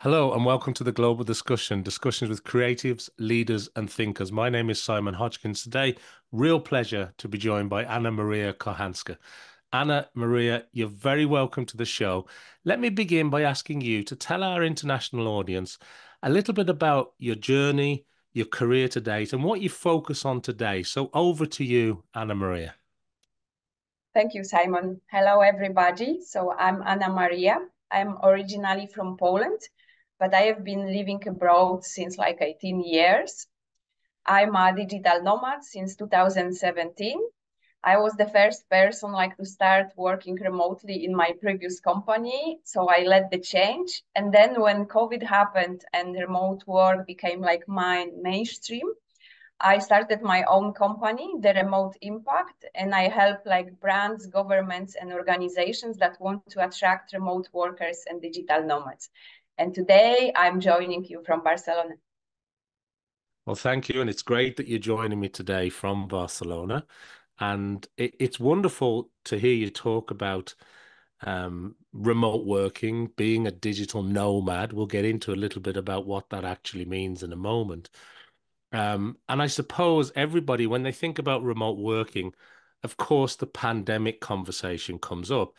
Hello and welcome to the Global Discussion, discussions with creatives, leaders, and thinkers. My name is Simon Hodgkins. Today, real pleasure to be joined by Anna Maria Kochanska. Anna Maria, you're very welcome to the show. Let me begin by asking you to tell our international audience a little bit about your journey, your career to date, and what you focus on today. So over to you, Anna Maria. Thank you, Simon. Hello, everybody. So I'm Anna Maria. I'm originally from Poland, but I have been living abroad since like 18 years. I'm a digital nomad since 2017. I was the first person like to start working remotely in my previous company. So I led the change. And then when COVID happened and remote work became like my mainstream, I started my own company, The Remote Impact, and I help like brands, governments, and organizations that want to attract remote workers and digital nomads. And today I'm joining you from Barcelona. Well, thank you. And it's great that you're joining me today from Barcelona. And it's wonderful to hear you talk about remote working, being a digital nomad. We'll get into a little bit about what that actually means in a moment. And I suppose everybody, when they think about remote working, of course, the pandemic conversation comes up.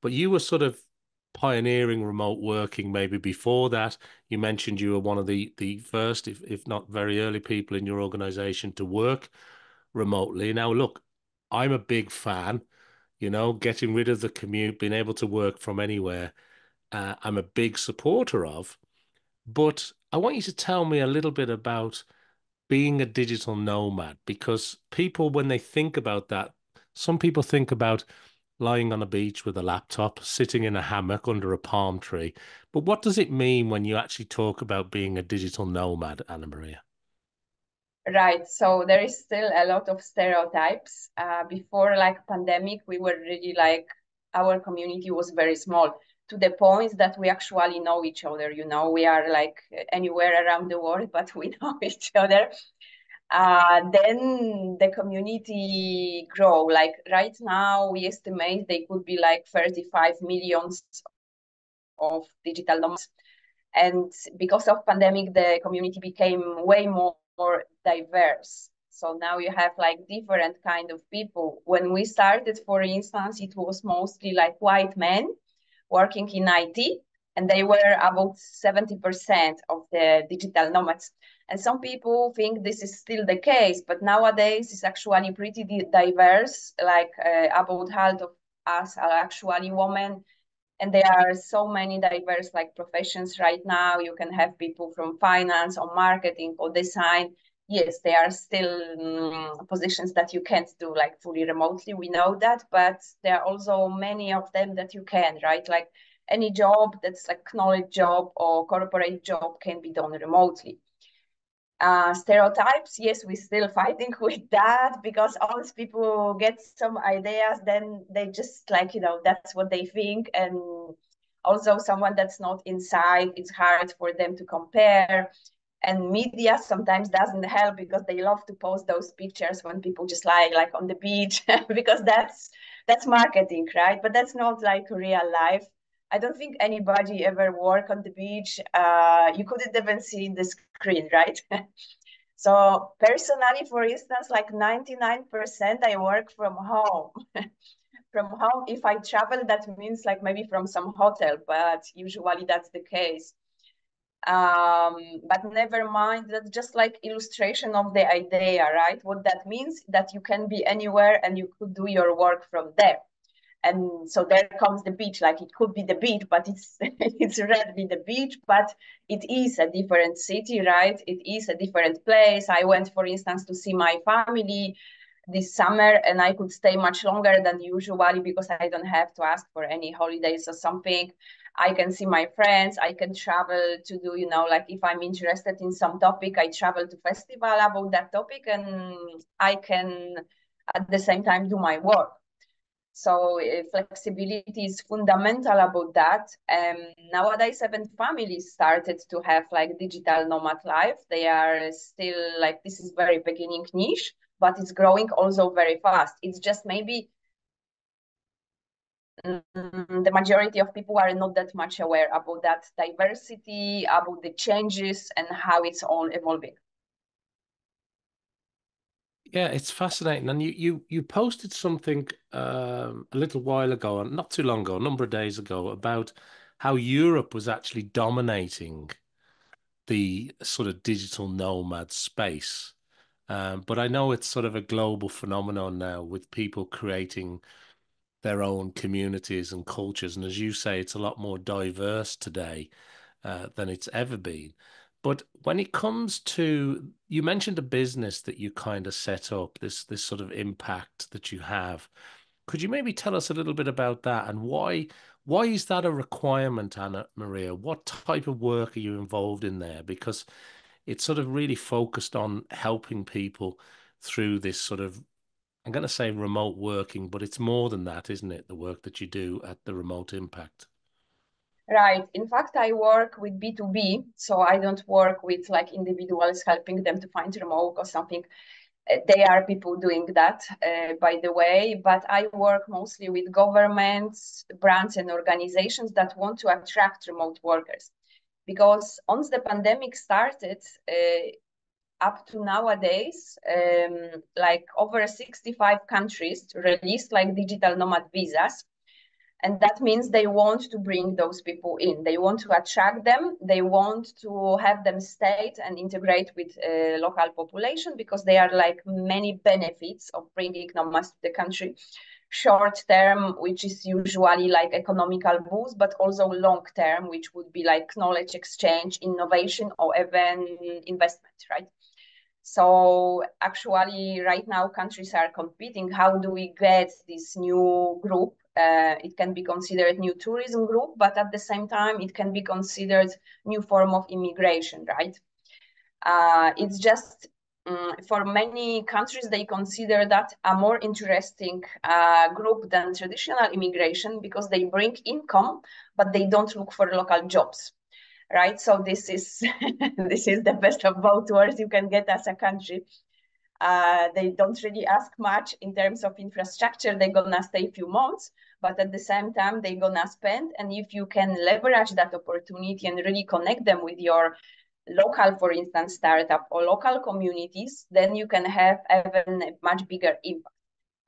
But you were sort of pioneering remote working maybe before that. You mentioned you were one of the first, if not very early people in your organization to work remotely. Now, look, I'm a big fan, getting rid of the commute, being able to work from anywhere. I'm a big supporter of. But I want you to tell me a little bit about being a digital nomad, because people, when they think about that, some people think about lying on a beach with a laptop, sitting in a hammock under a palm tree. But what does it mean when you actually talk about being a digital nomad, Anna Maria? Right. So there is still a lot of stereotypes. Before like pandemic, we were really like our community was very small to the point that we actually know each other. You know, we are like anywhere around the world, but we know each other. Then the community grow. Like right now, we estimate they could be like 35 millions of digital nomads. And because of pandemic, the community became way more diverse. So now you have like different kind of people. When we started, for instance, it was mostly like white men working in IT, and they were about 70% of the digital nomads. And some people think this is still the case, but nowadays it's actually pretty diverse. Like about half of us are actually women, and there are so many diverse like professions right now. You can have people from finance or marketing or design. Yes, there are still positions that you can't do like fully remotely, we know that, but there are also many of them that you can, right? Like any job that's like knowledge job or corporate job can be done remotely. Stereotypes, yes, we're still fighting with that, because once people get some ideas, then they just like, that's what they think. And also someone that's not inside, it's hard for them to compare. And media sometimes doesn't help, because they love to post those pictures when people just lie like on the beach because that's marketing, right? But that's not like real life. I don't think anybody ever work on the beach. You couldn't even see the screen, right? So personally, for instance, like 99% I work from home. From home, if I travel, that means like maybe from some hotel, but usually that's the case. But never mind, that's just like illustration of the idea, right? What that means that you can be anywhere and you could do your work from there. And so there comes the beach. Like it could be the beach, but it's it's rarely the beach, but it is a different city, right? It is a different place. I went, for instance, to see my family this summer, and I could stay much longer than usually because I don't have to ask for any holidays or something. I can see my friends. I can travel to do, like if I'm interested in some topic, I travel to festival about that topic, and I can at the same time do my work. So flexibility is fundamental about that. Nowadays, even families started to have like digital nomad life. They are still like, this is very beginning niche, but it's growing also very fast. It's just maybe the majority of people are not that much aware about that diversity, about the changes and how it's all evolving. Yeah, it's fascinating. And you posted something a little while ago, and not too long ago, a number of days ago, about how Europe was actually dominating the sort of digital nomad space. But I know it's sort of a global phenomenon now with people creating their own communities and cultures. And as you say, it's a lot more diverse today than it's ever been. But when it comes to, you mentioned a business that you kind of set up, this sort of impact that you have. Could you maybe tell us a little bit about that and why is that a requirement, Anna Maria? What type of work are you involved in there? Because it's sort of really focused on helping people through this sort of, I'm going to say remote working, but it's more than that, isn't it? The work that you do at the Remote Impact. Right. In fact, I work with B2B, so I don't work with like individuals helping them to find remote or something. They are people doing that, by the way, but I work mostly with governments, brands, and organizations that want to attract remote workers. Because once the pandemic started, up to nowadays, like over 65 countries released like digital nomad visas. And that means they want to bring those people in. They want to attract them. They want to have them stay and integrate with local population because there are like many benefits of bringing nomads to the country. Short term, which is usually like economical boost, but also long term, which would be like knowledge exchange, innovation, or even investment, right? So actually, right now, countries are competing. How do we get this new group? It can be considered new tourism group, but at the same time, it can be considered new form of immigration, right? It's just for many countries, they consider that a more interesting group than traditional immigration because they bring income, but they don't look for local jobs, right? So this is this is the best of both worlds you can get as a country. They don't really ask much in terms of infrastructure. They're gonna stay a few months, but at the same time, they're gonna spend. And if you can leverage that opportunity and really connect them with your local, for instance, startup or local communities, then you can have even a much bigger impact.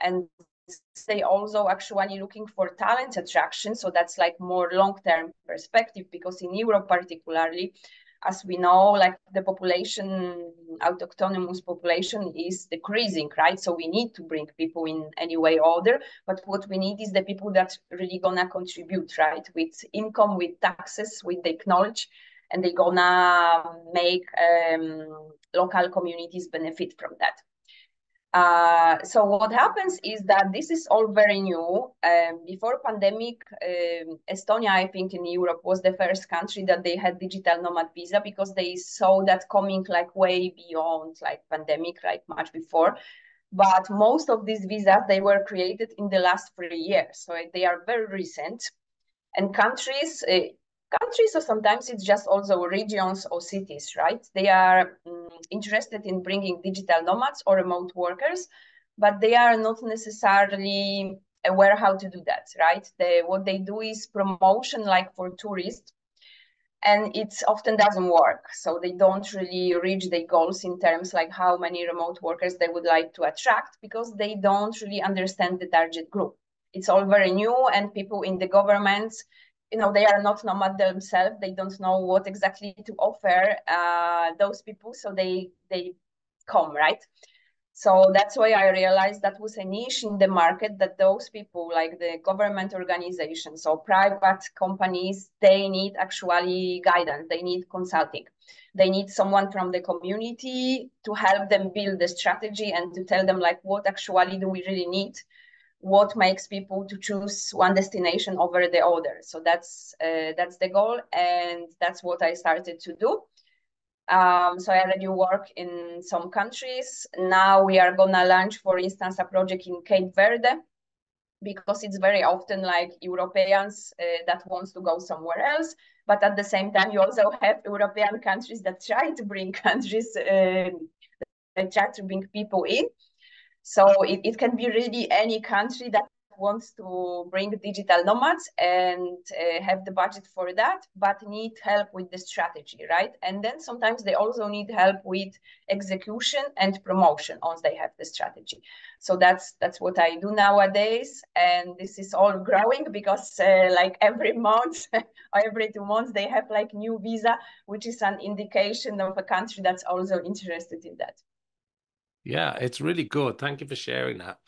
And they also actually looking for talent attraction. So that's like more long-term perspective because in Europe particularly, as we know, like the population, autochthonous population is decreasing, right? So we need to bring people in any way or other, but what we need is the people that really gonna contribute, right? With income, with taxes, with the knowledge, and they're gonna make local communities benefit from that. So what happens is that this is all very new. Before pandemic, Estonia, I think in Europe was the first country that they had digital nomad visa because they saw that coming like way beyond like pandemic, like much before. But most of these visas, they were created in the last 3 years. So they are very recent. And countries, or sometimes it's just also regions or cities, right? They are interested in bringing digital nomads or remote workers, but they are not necessarily aware how to do that, right? What they do is promotion like for tourists, and it often doesn't work. So they don't really reach their goals in terms like how many remote workers they would like to attract because they don't really understand the target group. It's all very new, and people in the governments, they are not nomad themselves. They don't know what exactly to offer those people, so they come, right? So that's why I realized that was a niche in the market, that those people, like the government organizations or private companies, they need actually guidance. They need consulting. They need someone from the community to help them build the strategy and to tell them like what actually do we really need, what makes people to choose one destination over the other. So that's the goal, and that's what I started to do. So I already work in some countries. Now we are gonna launch, for instance, a project in Cape Verde, because it's very often like Europeans that wants to go somewhere else, but at the same time you also have European countries that try to bring that try to bring people in. So it can be really any country that wants to bring digital nomads and have the budget for that, but need help with the strategy, right? And then sometimes they also need help with execution and promotion once they have the strategy. So that's what I do nowadays, and this is all growing because like every month or every 2 months they have like new visa, which is an indication of a country that's also interested in that. Yeah, it's really good. Thank you for sharing that.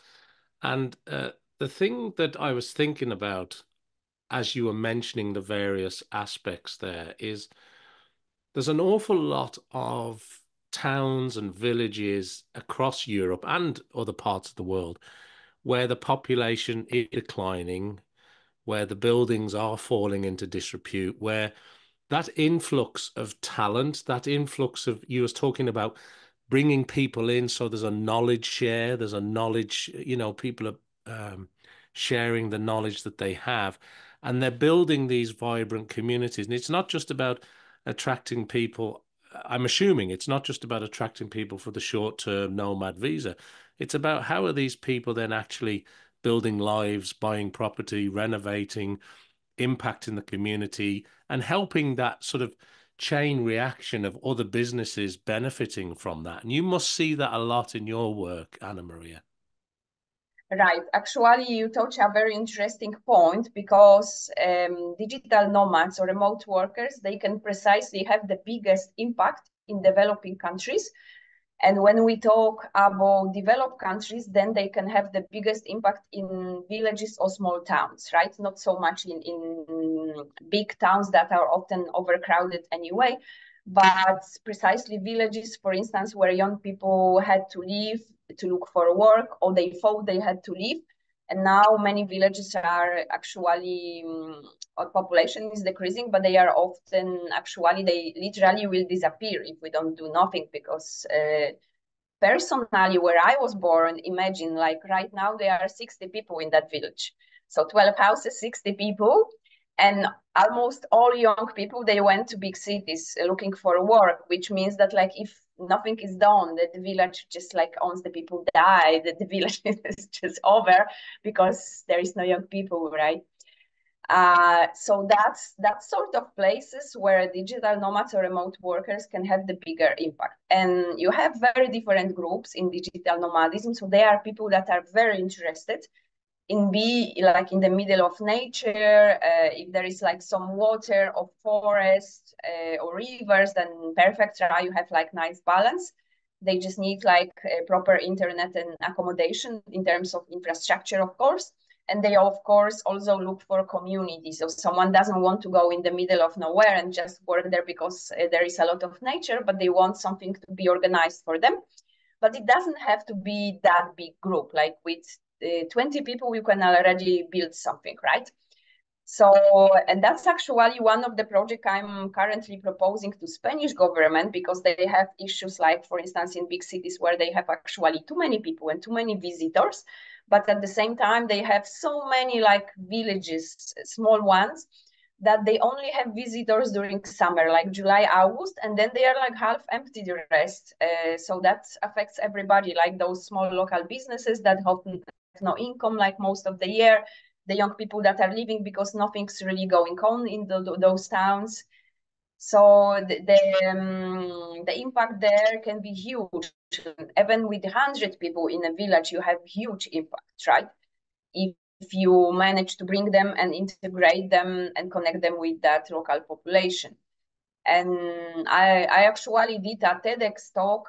And the thing that I was thinking about as you were mentioning the various aspects there is there's an awful lot of towns and villages across Europe and other parts of the world where the population is declining, where the buildings are falling into disrepute, where that influx of talent, that influx of, you was talking about bringing people in, so there's a knowledge share, there's a knowledge, people are sharing the knowledge that they have, and they're building these vibrant communities. And it's not just about attracting people. I'm assuming it's not just about attracting people for the short-term nomad visa. It's about how are these people then actually building lives, buying property, renovating, impacting the community, and helping that sort of chain reaction of other businesses benefiting from that. And you must see that a lot in your work, Anna Maria. Right. Actually, you touch a very interesting point because digital nomads or remote workers, they can precisely have the biggest impact in developing countries. And when we talk about developed countries, then they can have the biggest impact in villages or small towns, right? Not so much in big towns that are often overcrowded anyway, but precisely villages, for instance, where young people had to leave to look for work or they thought they had to leave. And now many villages are actually, our population is decreasing, but they are often actually, they literally will disappear if we don't do nothing because personally, where I was born, imagine like right now there are 60 people in that village. So 12 houses, 60 people, and almost all young people, they went to big cities looking for work, which means that like if nothing is done, that the village just like once the people die, that the village is just over because there is no young people, right? So that's sort of places where digital nomads or remote workers can have the bigger impact. And you have very different groups in digital nomadism. So there are people that are very interested in be like in the middle of nature. If there is like some water or forest or rivers, then perfect. Right? You have like nice balance. They just need like proper internet and accommodation in terms of infrastructure, of course. And they, of course, also look for community. So someone doesn't want to go in the middle of nowhere and just work there because there is a lot of nature, but they want something to be organized for them. But it doesn't have to be that big group. Like with 20 people, you can already build something, right? So, and that's actually one of the projects I'm currently proposing to Spanish government because they have issues like, for instance, in big cities where they have actually too many people and too many visitors. But at the same time, they have so many like villages, small ones, that they only have visitors during summer, like July, August, and then they are like half empty the rest. So that affects everybody, like those small local businesses that have no income like most of the year, the young people that are leaving because nothing's really going on in those towns. So the impact there can be huge. Even with 100 people in a village, you have huge impact, right? If you manage to bring them and integrate them and connect them with that local population. And I actually did a TEDx talk,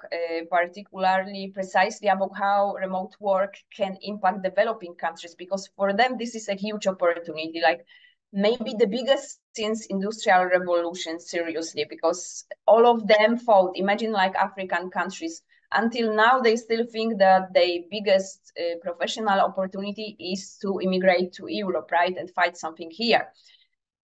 particularly precisely about how remote work can impact developing countries, because for them, this is a huge opportunity, like maybe the biggest since industrial revolution, seriously, because all of them thought, imagine like African countries, until now, they still think that the biggest professional opportunity is to immigrate to Europe, right, and find something here.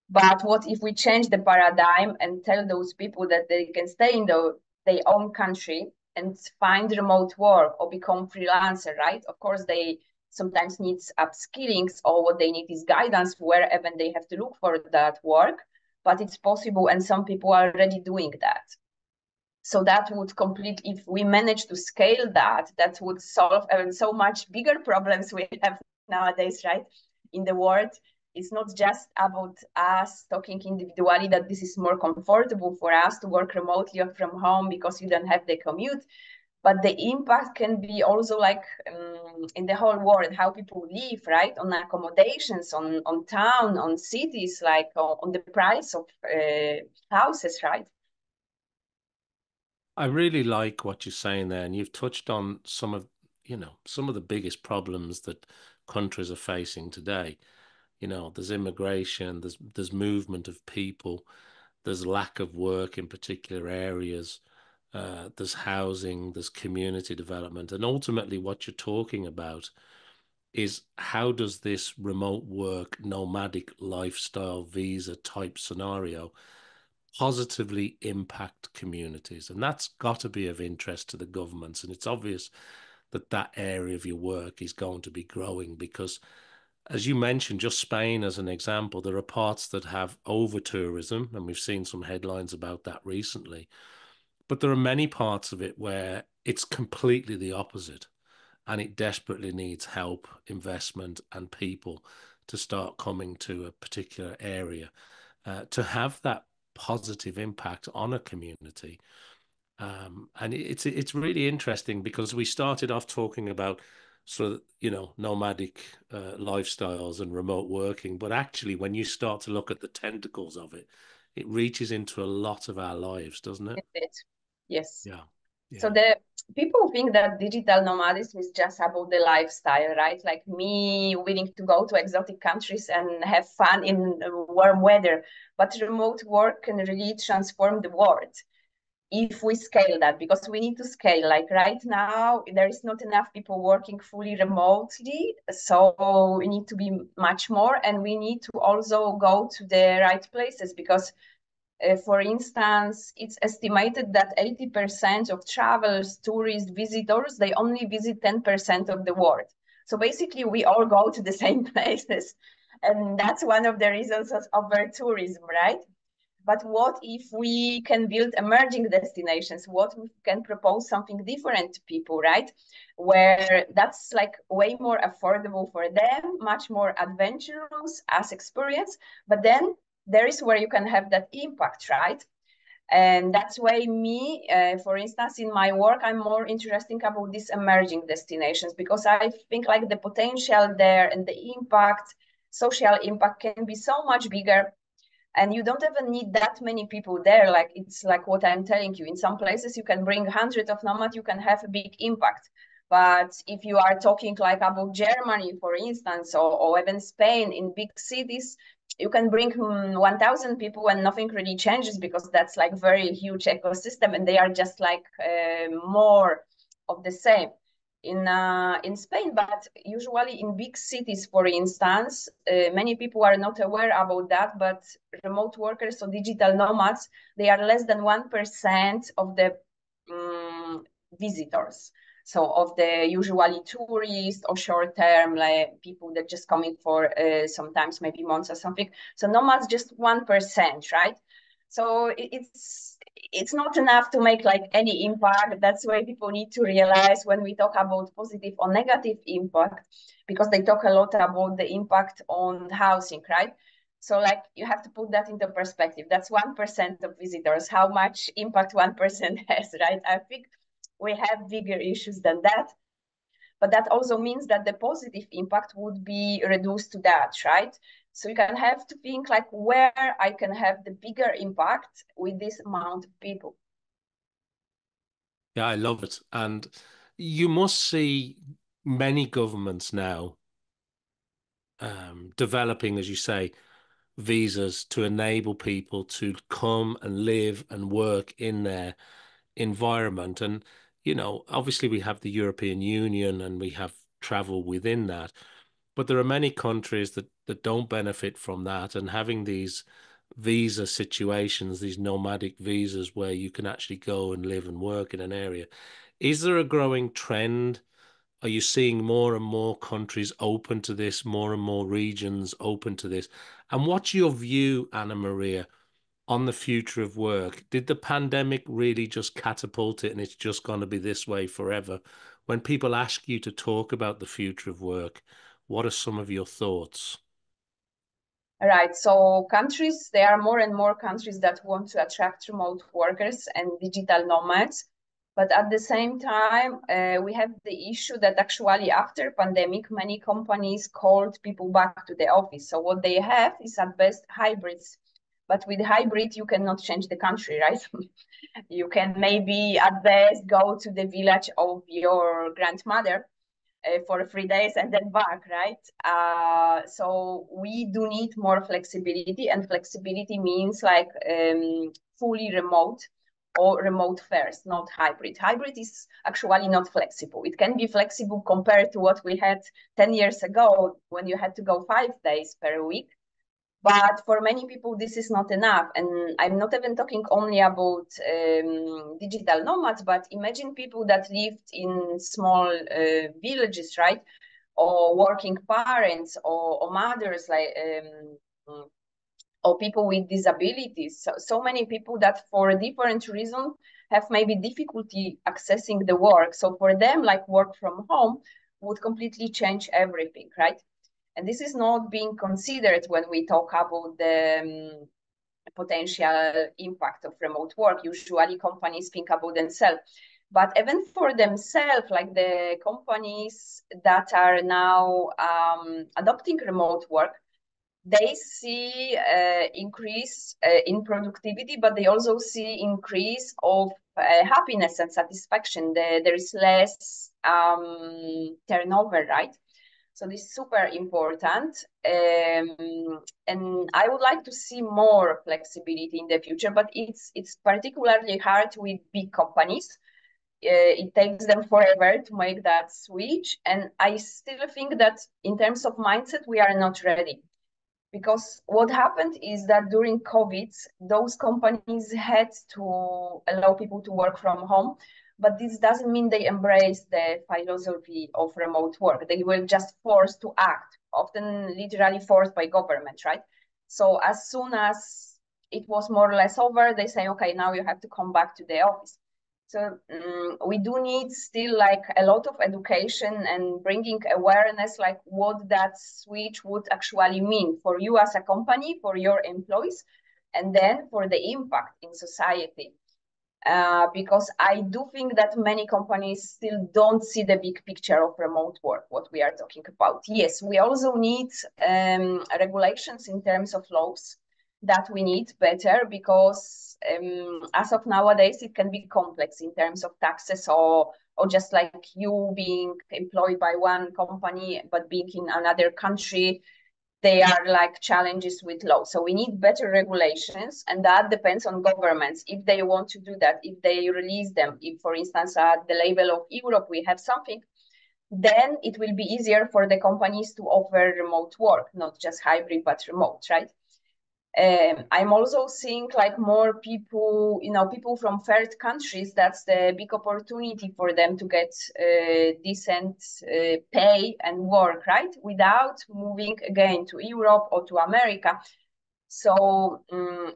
But what if we change the paradigm and tell those people that they can stay in their own country and find remote work or become freelancer, right? Of course, they sometimes need upskillings, or what they need is guidance wherever they have to look for that work. But it's possible, and some people are already doing that. So that would if we manage to scale that, that would solve so much bigger problems we have nowadays, right? In the world, it's not just about us talking individually that this is more comfortable for us to work remotely or from home because you don't have the commute, but the impact can be also like in the whole world, how people live, right? On accommodations, on town, on cities, like on the price of houses, right? I really like what you're saying there, and you've touched on some of, some of the biggest problems that countries are facing today. There's immigration, there's movement of people, there's lack of work in particular areas, there's housing, there's community development, and ultimately what you're talking about is how does this remote work, nomadic lifestyle visa type scenario positively impact communities? And that's got to be of interest to the governments. And it's obvious that that area of your work is going to be growing because, as you mentioned, just Spain as an example, there are parts that have over tourism, and we've seen some headlines about that recently. But there are many parts of it where it's completely the opposite, and it desperately needs help, investment, and people to start coming to a particular area to have that positive impact on a community. And it's really interesting because we started off talking about sort of nomadic lifestyles and remote working, but actually when you start to look at the tentacles of it, it reaches into a lot of our lives, doesn't it? It. Yes. Yeah, So yeah. the people think that digital nomadism is just about the lifestyle, right? Like me willing to go to exotic countries and have fun in warm weather. But remote work can really transform the world if we scale that, because we need to scale. Like right now, there is not enough people working fully remotely. So we need to be much more, and we need to also go to the right places because for instance, it's estimated that 80% of travelers, tourists, visitors, they only visit 10% of the world. So basically, we all go to the same places. And that's one of the reasons of over tourism, right? But what if we can build emerging destinations? What if we can propose something different to people, right? Where that's like way more affordable for them, much more adventurous as experience, but then there is where you can have that impact, right? And that's why me, for instance, in my work, I'm more interested about these emerging destinations because I think like the potential there and the impact, social impact can be so much bigger, and you don't even need that many people there. Like it's like what I'm telling you, in some places you can bring hundreds of nomads, you can have a big impact. But if you are talking like about Germany, for instance, or even Spain, in big cities, you can bring 1,000 people and nothing really changes because that's like very huge ecosystem and they are just like more of the same in Spain. But usually in big cities, for instance, many people are not aware about that, but remote workers or digital nomads, they are less than 1% of the visitors. So of the usually tourists or short term, like people that just coming for sometimes maybe months or something. So nomads just 1%, right? So it's not enough to make like any impact. That's why people need to realize when we talk about positive or negative impact, because they talk a lot about the impact on housing, right? So like you have to put that into perspective. That's 1% of visitors. How much impact 1% has, right? I think we have bigger issues than that. But that also means that the positive impact would be reduced to that, right? So you can have to think like where I can have the bigger impact with this amount of people. Yeah, I love it. And you must see many governments now developing, as you say, visas to enable people to come and live and work in their environment. And, obviously we have the European Union and we have travel within that, but there are many countries that don't benefit from that. And having these visa situations, these nomadic visas where you can actually go and live and work in an area. Is there a growing trend? Are you seeing more and more countries open to this, more and more regions open to this? And what's your view, Anna Maria, on the future of work? Did the pandemic really just catapult it and it's just going to be this way forever? When people ask you to talk about the future of work, What are some of your thoughts? Right. So countries, there are more and more countries that want to attract remote workers and digital nomads. But at the same time, we have the issue that actually after pandemic, many companies called people back to the office. So what they have is at best hybrids. But with hybrid, you cannot change the country, right? You can maybe at best go to the village of your grandmother for 3 days and then back, right? So we do need more flexibility, and flexibility means like fully remote or remote first, not hybrid. Hybrid is actually not flexible. It can be flexible compared to what we had 10 years ago when you had to go 5 days per week. But for many people, this is not enough. And I'm not even talking only about digital nomads, but imagine people that lived in small villages, right? Or working parents or mothers, like or people with disabilities. So many people that for a different reason have maybe difficulty accessing the work. So for them, like work from home would completely change everything, right? And this is not being considered when we talk about the potential impact of remote work. Usually companies think about themselves. But even for themselves, like the companies that are now adopting remote work, they see increase in productivity, but they also see increase of happiness and satisfaction. There is less turnover, right? So this is super important. And I would like to see more flexibility in the future, but it's particularly hard with big companies. It takes them forever to make that switch. And I still think that in terms of mindset, we are not ready. Because what happened is that during COVID, those companies had to allow people to work from home, but this doesn't mean they embrace the philosophy of remote work. They were just forced to act, often literally forced by government, right? So as soon as it was more or less over, they say, okay, now you have to come back to the office. So we do need still like a lot of education and bringing awareness, like what that switch would actually mean for you as a company, for your employees, and then for the impact in society. Because I do think that many companies still don't see the big picture of remote work, what we are talking about. Yes, we also need regulations in terms of laws that we need better because as of nowadays, it can be complex in terms of taxes or just like you being employed by one company, but being in another country, they are like challenges with law. So we need better regulations, and that depends on governments if they want to do that, if they release them. If, for instance, at the level of Europe, we have something, then it will be easier for the companies to offer remote work, not just hybrid, but remote, right? I'm also seeing like more people, people from third countries. That's the big opportunity for them to get decent pay and work, right? Without moving again to Europe or to America. So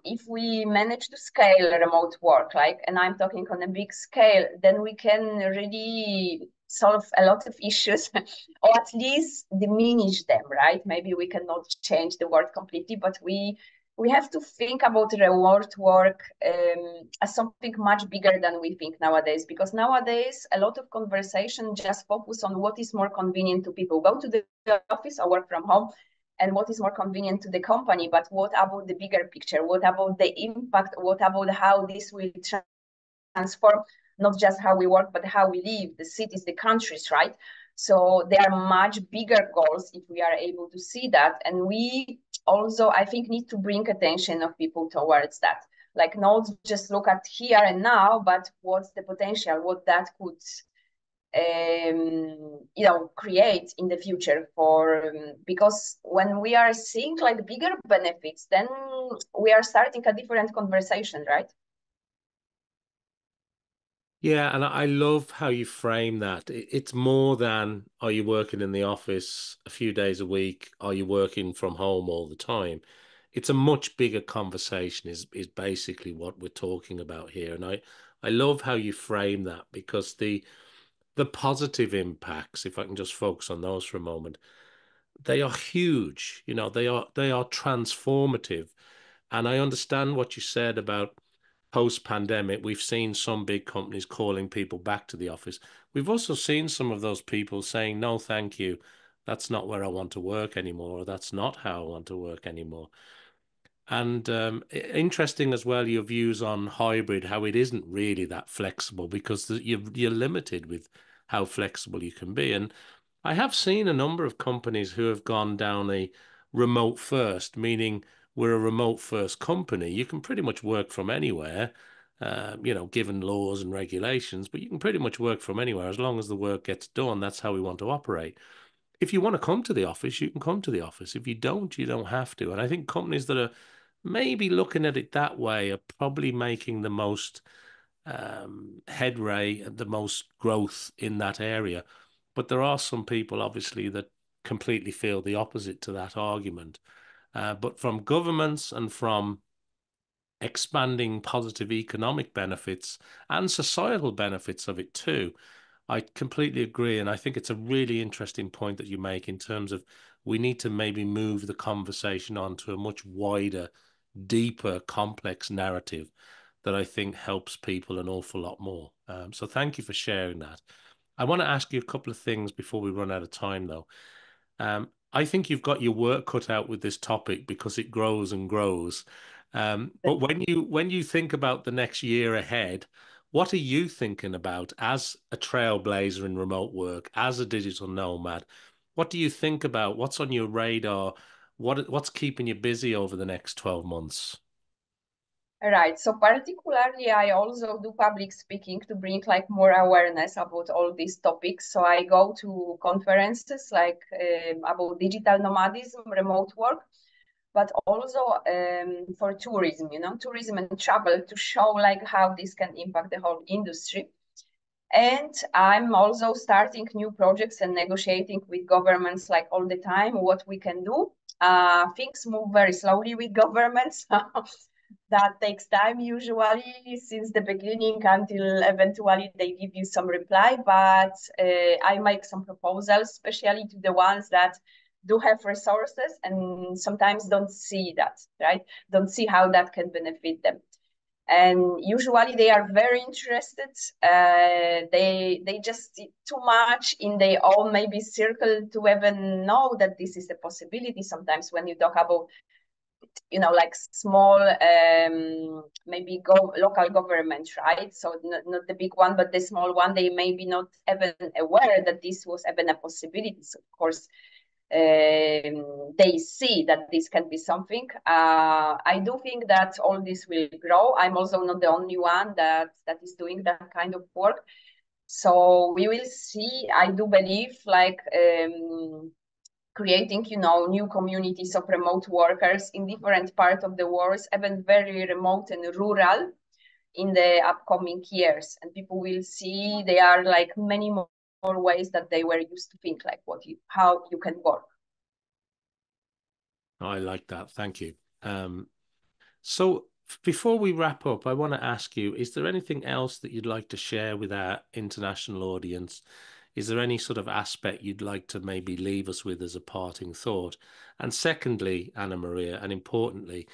if we manage to scale remote work, like, and I'm talking on a big scale, then we can really solve a lot of issues or at least diminish them, right? Maybe we cannot change the world completely, but we have to think about remote work as something much bigger than we think nowadays, because nowadays a lot of conversation just focus on what is more convenient to people, go to the office or work from home, and what is more convenient to the company. But what about the bigger picture? What about the impact? What about how this will transform not just how we work, but how we live, the cities, the countries, right? So there are much bigger goals if we are able to see that. And we also, I think, need to bring attention of people towards that. Like not just look at here and now, but what's the potential, what that could create in the future for because when we are seeing like bigger benefits, then we are starting a different conversation, right? Yeah, and I love how you frame that. It's more than are you working in the office a few days a week? Are you working from home all the time? It's a much bigger conversation is basically what we're talking about here. And I love how you frame that because the positive impacts, if I can just focus on those for a moment, they are huge. You know, they are transformative. And I understand what you said about post-pandemic. We've seen some big companies calling people back to the office. We've also seen some of those people saying, no, thank you. That's not where I want to work anymore. Or that's not how I want to work anymore. And interesting as well, your views on hybrid, how it isn't really that flexible because you're limited with how flexible you can be. And I have seen a number of companies who have gone down a remote first, meaning we're a remote first company. You can pretty much work from anywhere, given laws and regulations, but you can pretty much work from anywhere as long as the work gets done. That's how we want to operate. If you want to come to the office, you can come to the office. If you don't have to. And I think companies that are maybe looking at it that way are probably making the most headway and the most growth in that area. But there are some people, obviously, that completely feel the opposite to that argument. But from governments and from expanding positive economic benefits and societal benefits of it too, I completely agree. And I think it's a really interesting point that you make in terms of we need to maybe move the conversation on to a much wider, deeper, complex narrative that I think helps people an awful lot more. So thank you for sharing that. I want to ask you a couple of things before we run out of time, though. I think you've got your work cut out with this topic because it grows and grows. But when you think about the next year ahead, what are you thinking about as a trailblazer in remote work, as a digital nomad? What do you think about? What's on your radar? What's keeping you busy over the next 12 months? Right. So particularly, I also do public speaking to bring like more awareness about all these topics. So I go to conferences like about digital nomadism, remote work, but also for tourism, tourism and travel to show like how this can impact the whole industry. And I'm also starting new projects and negotiating with governments like all the time what we can do. Things move very slowly with governments. That takes time usually since the beginning until eventually they give you some reply. But I make some proposals, especially to the ones that do have resources and sometimes don't see that, right? Don't see how that can benefit them. And usually they are very interested. They just see too much in their own maybe circle to even know that this is a possibility. Sometimes when you talk about like small maybe local government, right? So not the big one but the small one, they may be not even aware that this was even a possibility. So of course they see that this can be something. I do think that all this will grow. I'm also not the only one that is doing that kind of work, so we will see. I do believe like creating, new communities of remote workers in different parts of the world, even very remote and rural, in the upcoming years. And people will see there are like many more ways that they were used to think, like how you can work. I like that. Thank you. So before we wrap up, I want to ask you, is there anything else that you'd like to share with our international audience? Is there any sort of aspect you'd like to maybe leave us with as a parting thought? And secondly, Anna Maria, and importantly,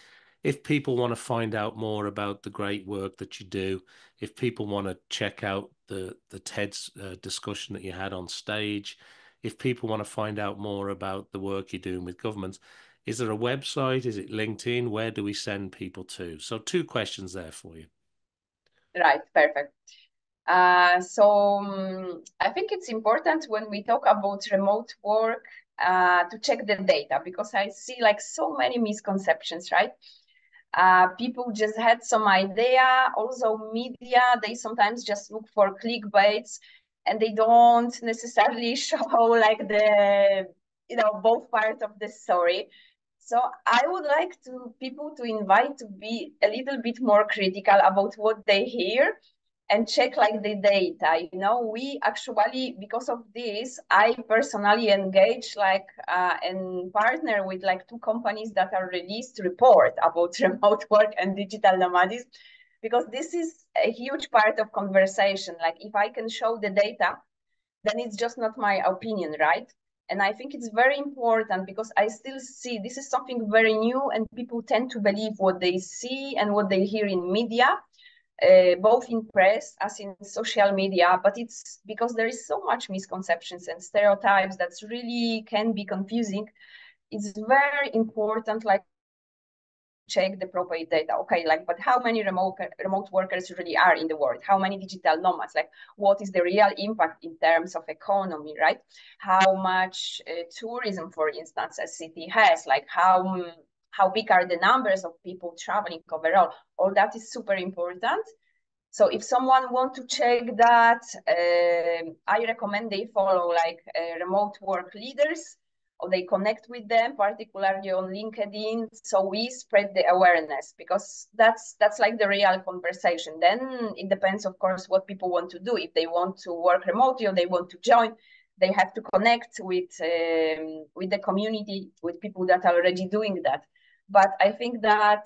if people want to find out more about the great work that you do, if people want to check out the TED's discussion that you had on stage, if people want to find out more about the work you're doing with governments, is there a website? Is it LinkedIn? Where do we send people to? So two questions there for you. Right, perfect. I think it's important when we talk about remote work to check the data, because I see like so many misconceptions, right? People just had some idea. Also media, they sometimes just look for clickbaits and they don't necessarily show like the both parts of the story. So I would like people to invite to be a little bit more critical about what they hear and check like the data. We actually, because of this, I personally engage like and partner with like two companies that are released report about remote work and digital nomadism, because this is a huge part of conversation. Like if I can show the data, then it's just not my opinion, right? And I think it's very important because I still see this is something very new, and people tend to believe what they see and what they hear in media, both in press as in social media. But it's because there is so much misconceptions and stereotypes that really can be confusing. It's very important, like, check the proper data. Okay, like, but how many remote workers really are in the world? How many digital nomads? Like, what is the real impact in terms of economy, right? How much tourism, for instance, a city has? Like, how big are the numbers of people traveling overall? All that is super important. So if someone want to check that, I recommend they follow like remote work leaders, or they connect with them, particularly on LinkedIn. So we spread the awareness, because that's like the real conversation. Then it depends, of course, what people want to do. If they want to work remotely or they want to join, they have to connect with the community, with people that are already doing that. But I think that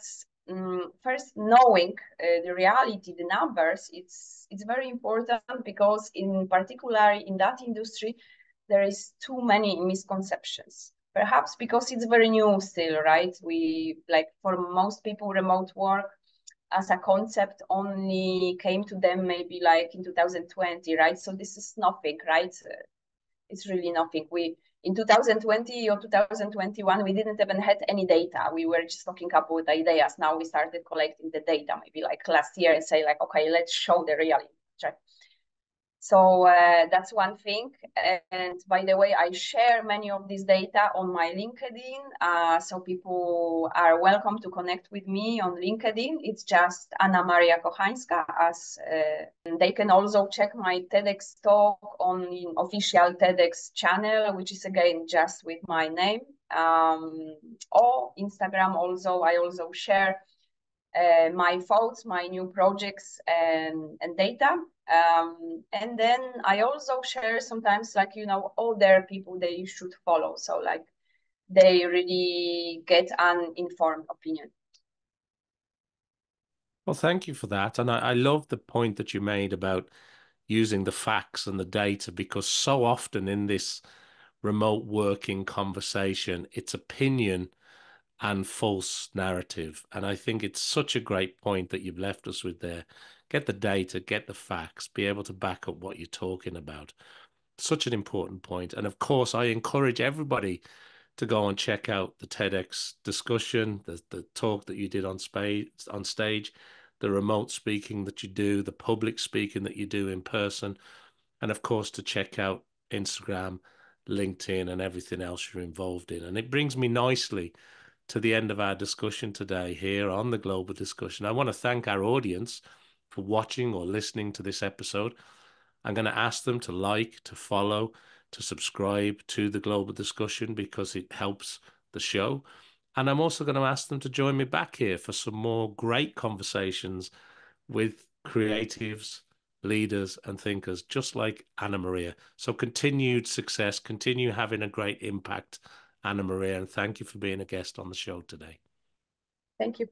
first, knowing the reality, the numbers, it's very important, because in particular in that industry, there is too many misconceptions. Perhaps because it's very new still, right? We, like, for most people, remote work as a concept only came to them maybe like in 2020, right? So this is nothing, right? It's really nothing. We, in 2020 or 2021, we didn't even had any data. We were just talking about ideas. Now we started collecting the data, maybe like last year, and say like, okay, let's show the reality, right? So that's one thing. And by the way, I share many of this data on my LinkedIn. So people are welcome to connect with me on LinkedIn. It's just Anna Maria Kochanska. They can also check my TEDx talk on the official TEDx channel, which is again just with my name. Or Instagram also, I also share my thoughts, my new projects, and data. And then I also share sometimes, like, older people they should follow. So like they really get an informed opinion. Well, thank you for that. And I love the point that you made about using the facts and the data, because so often in this remote working conversation, it's opinion and false narrative. And I think it's such a great point that you've left us with there. Get the data, get the facts, be able to back up what you're talking about. Such an important point. And of course, I encourage everybody to go and check out the TEDx discussion, the talk that you did on stage, the remote speaking that you do, the public speaking that you do in person, and of course to check out Instagram, LinkedIn, and everything else you're involved in. And it brings me nicely to the end of our discussion today here on the Global Discussion. I want to thank our audience for watching or listening to this episode. I'm going to ask them to like, to follow, to subscribe to the Global Discussion, because it helps the show. And I'm also going to ask them to join me back here for some more great conversations with creatives, leaders, and thinkers, just like Anna Maria. So continued success, continue having a great impact, Anna Maria, and thank you for being a guest on the show today. Thank you.